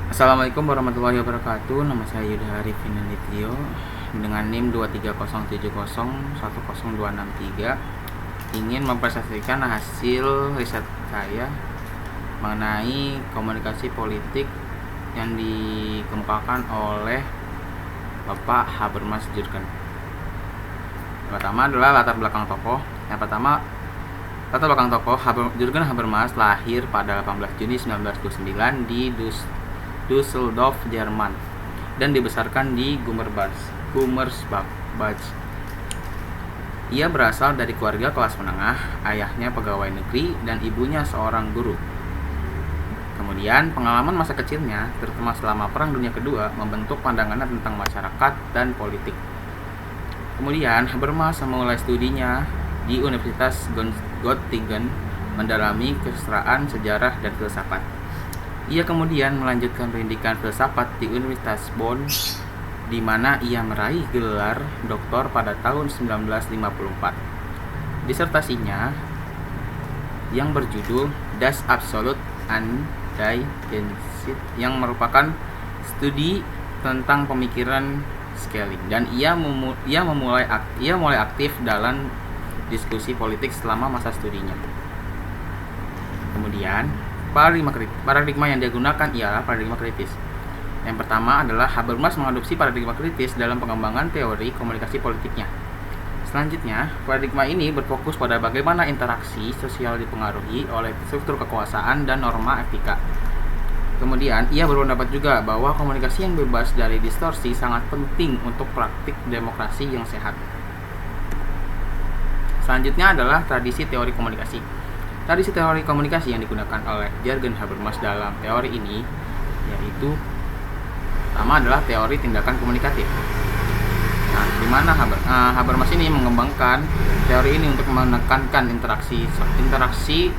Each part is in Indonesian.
Assalamualaikum warahmatullahi wabarakatuh. Nama saya Yuda Arif Inanditio dengan NIM 23070110263. Ingin mempresentasikan hasil riset saya mengenai komunikasi politik yang dikemukakan oleh Bapak Habermas Jürgen. Yang pertama adalah latar belakang tokoh. Latar belakang tokoh Jürgen Habermas lahir pada 18 Juni 1929 di Düsseldorf, Jerman, dan dibesarkan di Gummersbach. Ia berasal dari keluarga kelas menengah, ayahnya pegawai negeri dan ibunya seorang guru. Kemudian pengalaman masa kecilnya, terutama selama Perang Dunia Kedua, membentuk pandangannya tentang masyarakat dan politik. Kemudian Habermas memulai studinya di Universitas Göttingen, mendalami kesusastraan, sejarah, dan filsafat. Ia kemudian melanjutkan pendidikan filsafat di Universitas Bonn, di mana ia meraih gelar doktor pada tahun 1954. Disertasinya yang berjudul Das Absolute und die Gesicht, yang merupakan studi tentang pemikiran Schelling, dan ia mulai aktif dalam diskusi politik selama masa studinya. Kemudian paradigma yang digunakan ialah paradigma kritis. Yang pertama adalah Habermas mengadopsi paradigma kritis dalam pengembangan teori komunikasi politiknya. Selanjutnya, paradigma ini berfokus pada bagaimana interaksi sosial dipengaruhi oleh struktur kekuasaan dan norma etika. Kemudian, ia berpendapat juga bahwa komunikasi yang bebas dari distorsi sangat penting untuk praktik demokrasi yang sehat. Selanjutnya adalah tradisi teori komunikasi. Tradisi teori komunikasi yang digunakan oleh Jürgen Habermas dalam teori ini yaitu pertama adalah teori tindakan komunikatif. Nah, di mana Habermas ini mengembangkan teori ini untuk menekankan interaksi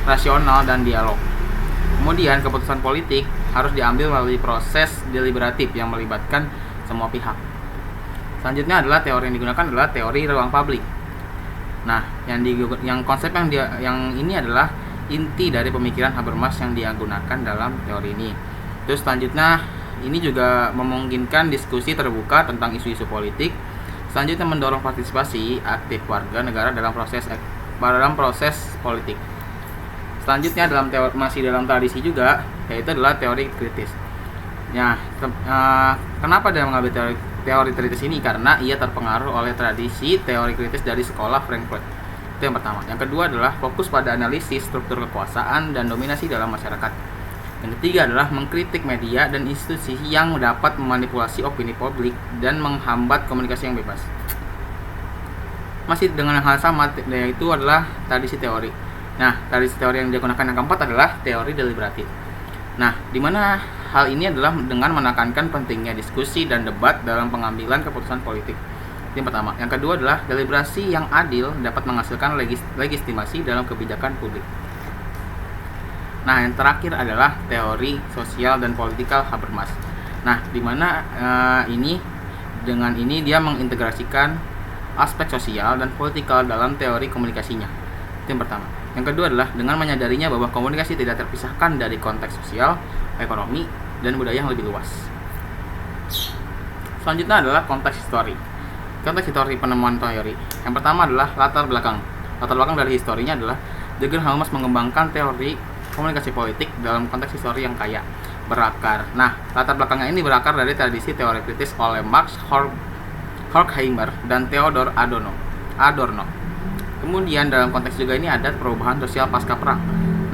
rasional dan dialog. Kemudian keputusan politik harus diambil melalui proses deliberatif yang melibatkan semua pihak. Selanjutnya adalah teori yang digunakan adalah teori ruang publik. Nah, konsep yang ini adalah inti dari pemikiran Habermas yang dia gunakan dalam teori ini. Terus selanjutnya ini juga memungkinkan diskusi terbuka tentang isu-isu politik. Selanjutnya mendorong partisipasi aktif warga negara dalam proses politik. Selanjutnya masih dalam tradisi juga, yaitu adalah teori kritis. Nah, kenapa dia mengambil teori kritis ini? Karena ia terpengaruh oleh tradisi teori kritis dari sekolah Frankfurt. Itu yang pertama. Yang kedua adalah fokus pada analisis struktur kekuasaan dan dominasi dalam masyarakat. Yang ketiga adalah mengkritik media dan institusi yang dapat memanipulasi opini publik dan menghambat komunikasi yang bebas. Masih dengan hal sama, yaitu adalah tradisi teori. Nah, tradisi teori yang digunakan yang keempat adalah teori deliberatif. Nah, di mana hal ini adalah dengan menekankan pentingnya diskusi dan debat dalam pengambilan keputusan politik. Yang pertama. Yang kedua adalah deliberasi yang adil dapat menghasilkan legitimasi dalam kebijakan publik. Nah, yang terakhir adalah teori sosial dan politikal Habermas. Nah, di mana dengan ini dia mengintegrasikan aspek sosial dan politikal dalam teori komunikasinya. Itu yang pertama. Yang kedua adalah dengan menyadarinya bahwa komunikasi tidak terpisahkan dari konteks sosial, ekonomi, dan budaya yang lebih luas. Selanjutnya adalah konteks histori. Konteks histori penemuan teori. Yang pertama adalah latar belakang. Latar belakang dari historinya adalah Jürgen Habermas mengembangkan teori komunikasi politik dalam konteks histori yang kaya, berakar. Nah, latar belakangnya ini berakar dari tradisi teori kritis oleh Max Horkheimer dan Theodor Adorno. Kemudian dalam konteks juga ini ada perubahan sosial pasca perang.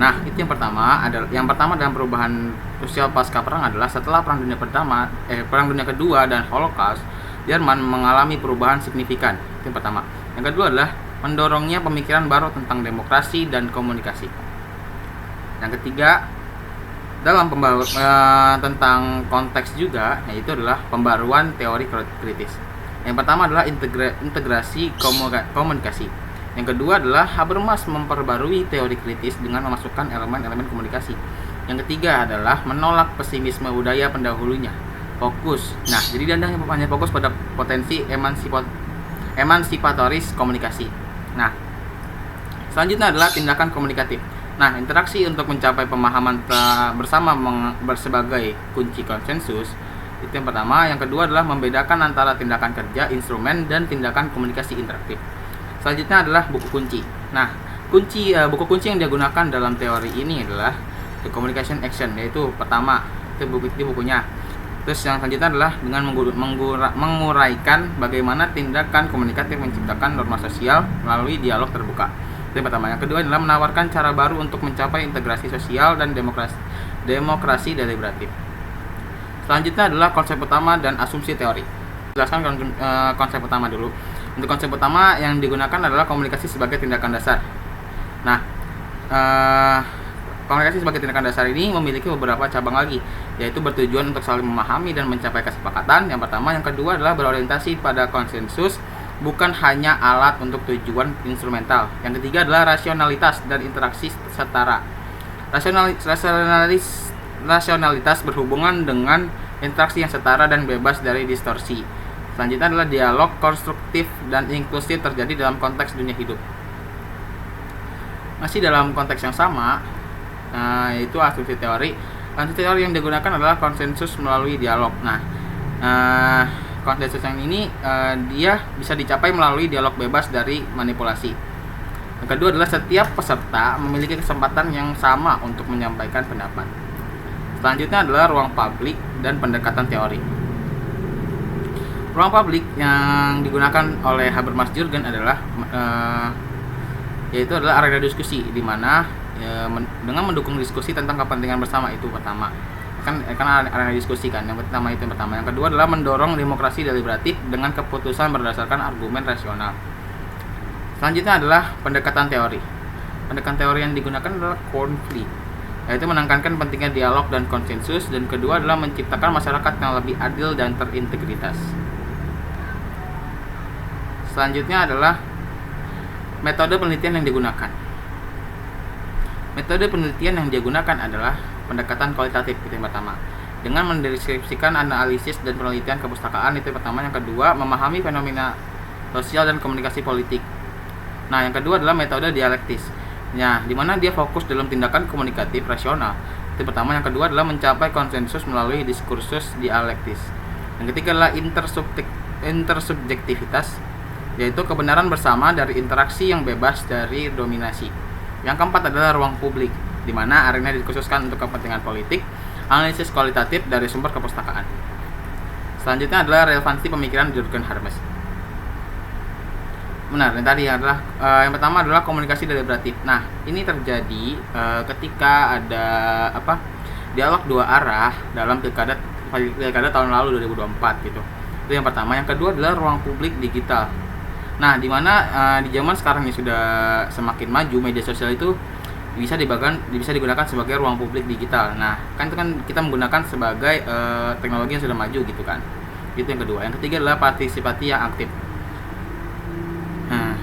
Nah, itu yang pertama dalam perubahan sosial pasca perang adalah setelah Perang Dunia Kedua dan Holocaust, Jerman mengalami perubahan signifikan. Itu yang pertama. Yang kedua adalah mendorongnya pemikiran baru tentang demokrasi dan komunikasi. Yang ketiga, dalam tentang konteks juga, yaitu adalah pembaruan teori kritis. Yang pertama adalah integrasi komunikasi. Yang kedua adalah Habermas memperbarui teori kritis dengan memasukkan elemen-elemen komunikasi. Yang ketiga adalah menolak pesimisme budaya pendahulunya. Fokus. Nah, jadi dia hanya fokus pada potensi emansipatoris komunikasi. Nah, selanjutnya adalah tindakan komunikatif. Nah, interaksi untuk mencapai pemahaman bersama sebagai kunci konsensus itu yang pertama. Yang kedua adalah membedakan antara tindakan kerja, instrumen, dan tindakan komunikasi interaktif. Selanjutnya adalah buku kunci. Nah, buku kunci yang digunakan dalam teori ini adalah The Communication Action, yaitu pertama itu bukunya. Terus yang selanjutnya adalah dengan menguraikan bagaimana tindakan komunikatif menciptakan norma sosial melalui dialog terbuka. Itu yang pertama. Yang kedua adalah menawarkan cara baru untuk mencapai integrasi sosial dan demokrasi deliberatif. Selanjutnya adalah konsep utama dan asumsi teori. Jelaskan konsep utama dulu. Untuk konsep utama yang digunakan adalah komunikasi sebagai tindakan dasar. Nah, komunikasi sebagai tindakan dasar ini memiliki beberapa cabang lagi, yaitu bertujuan untuk saling memahami dan mencapai kesepakatan. Yang pertama. Yang kedua adalah berorientasi pada konsensus, bukan hanya alat untuk tujuan instrumental. Yang ketiga adalah rasionalitas dan interaksi setara. Rasionalitas berhubungan dengan interaksi yang setara dan bebas dari distorsi. Selanjutnya adalah dialog konstruktif dan inklusif terjadi dalam konteks dunia hidup. Masih dalam konteks yang sama, yaitu asumsi teori. Asumsi teori yang digunakan adalah konsensus melalui dialog. Nah, konsensus yang ini dia bisa dicapai melalui dialog bebas dari manipulasi. Yang kedua adalah setiap peserta memiliki kesempatan yang sama untuk menyampaikan pendapat. Selanjutnya adalah ruang publik dan pendekatan teori. Ruang publik yang digunakan oleh Habermas-Jurgen adalah yaitu adalah arena diskusi, di mana dengan mendukung diskusi tentang kepentingan bersama. Itu pertama. Kan arena diskusi kan. Yang pertama itu yang pertama. Yang kedua adalah mendorong demokrasi deliberatif dengan keputusan berdasarkan argumen rasional. Selanjutnya adalah pendekatan teori. Pendekatan teori yang digunakan adalah konflik, yaitu menekankan pentingnya dialog dan konsensus. Dan kedua adalah menciptakan masyarakat yang lebih adil dan terintegritas. Selanjutnya adalah metode penelitian yang digunakan. Metode penelitian yang digunakan adalah pendekatan kualitatif, itu yang pertama. Dengan mendeskripsikan analisis dan penelitian kepustakaan, itu yang pertama. Yang kedua, memahami fenomena sosial dan komunikasi politik. Nah, yang kedua adalah metode dialektis. Nah, di mana dia fokus dalam tindakan komunikatif rasional. Itu pertama. Yang kedua adalah mencapai konsensus melalui diskursus dialektis. Yang ketiga adalah intersubjektivitas, yaitu kebenaran bersama dari interaksi yang bebas dari dominasi. Yang keempat adalah ruang publik, di mana arena dikhususkan untuk kepentingan politik, analisis kualitatif dari sumber kepustakaan. Selanjutnya adalah relevansi pemikiran Jürgen Habermas. Benar, yang tadi adalah yang pertama adalah komunikasi deliberatif. Nah, ini terjadi ketika ada dialog dua arah dalam pilkada tahun lalu 2024 gitu. Itu yang pertama. Yang kedua adalah ruang publik digital. Nah, di mana di zaman sekarang yang sudah semakin maju, media sosial itu bisa digunakan sebagai ruang publik digital. Nah, kan itu kan kita menggunakan sebagai teknologi yang sudah maju gitu kan. Itu yang kedua. Yang ketiga adalah partisipasi yang aktif. Nah,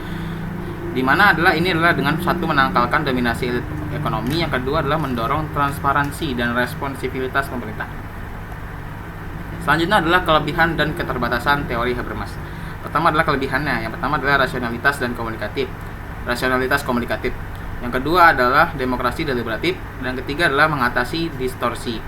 di mana ini adalah dengan satu menangkalkan dominasi ekonomi, yang kedua adalah mendorong transparansi dan responsivitas pemerintah. Selanjutnya adalah kelebihan dan keterbatasan teori Habermas. Pertama adalah kelebihannya. Yang pertama adalah rasionalitas komunikatif. Yang kedua adalah demokrasi deliberatif, dan ketiga adalah mengatasi distorsi.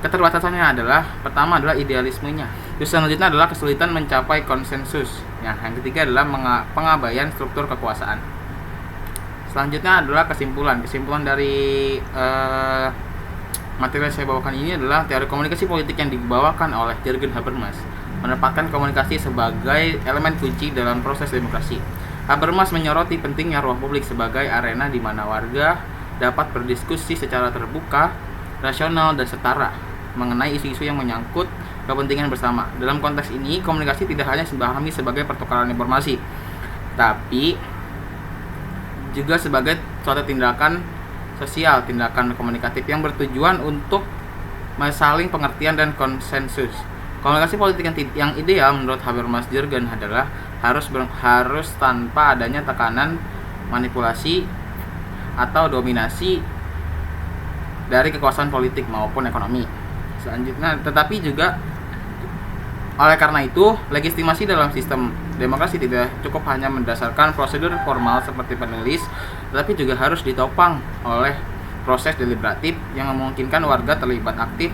Keterbatasannya adalah pertama adalah idealismenya. Terus selanjutnya adalah kesulitan mencapai konsensus. Yang ketiga adalah pengabaian struktur kekuasaan. Selanjutnya adalah kesimpulan dari materi yang saya bawakan ini adalah teori komunikasi politik yang dibawakan oleh Jürgen Habermas, menempatkan komunikasi sebagai elemen kunci dalam proses demokrasi. Habermas menyoroti pentingnya ruang publik sebagai arena di mana warga dapat berdiskusi secara terbuka, rasional, dan setara mengenai isu-isu yang menyangkut kepentingan bersama. Dalam konteks ini, komunikasi tidak hanya dipahami sebagai pertukaran informasi, tapi juga sebagai suatu tindakan sosial, tindakan komunikatif yang bertujuan untuk saling pengertian dan konsensus. Komunikasi politik yang ideal menurut Habermas-Jürgen adalah harus tanpa adanya tekanan, manipulasi, atau dominasi dari kekuasaan politik maupun ekonomi. Selanjutnya, tetapi juga oleh karena itu, legitimasi dalam sistem Demokrasi tidak cukup hanya mendasarkan prosedur formal seperti penulis, tetapi juga harus ditopang oleh proses deliberatif yang memungkinkan warga terlibat aktif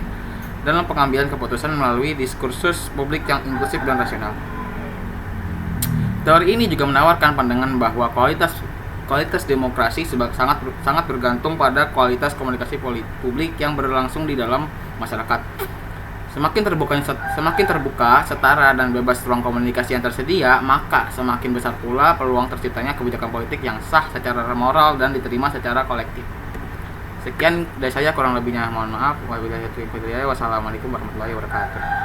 dalam pengambilan keputusan melalui diskursus publik yang inklusif dan rasional. Teori ini juga menawarkan pandangan bahwa kualitas demokrasi sangat bergantung pada kualitas komunikasi publik yang berlangsung di dalam masyarakat. Semakin terbuka, setara dan bebas ruang komunikasi yang tersedia, maka semakin besar pula peluang terciptanya kebijakan politik yang sah secara moral dan diterima secara kolektif. Sekian dari saya, kurang lebihnya mohon maaf. Wassalamualaikum warahmatullahi wabarakatuh.